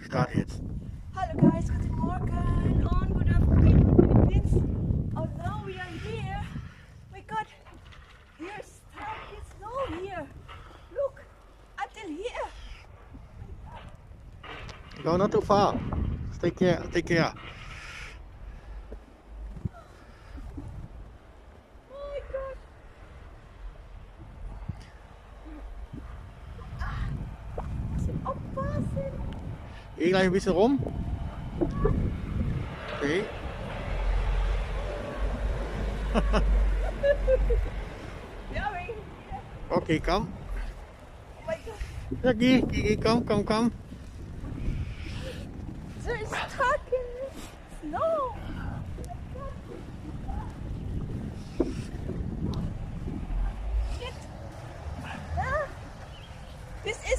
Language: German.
starte jetzt. Hallo guys, guten Morgen und good afternoon Philippines. Oh now we are here. My God, here's stuck in snow here. Look, until here. Go not too far. Take care, take care. My God. Muss ich aufpassen. Hier gleich ein bisschen rum. Okay. Going. Okay, komm. Oh my God. Ja, geh, komm. They're stuck in snow. Shit. Ah, this is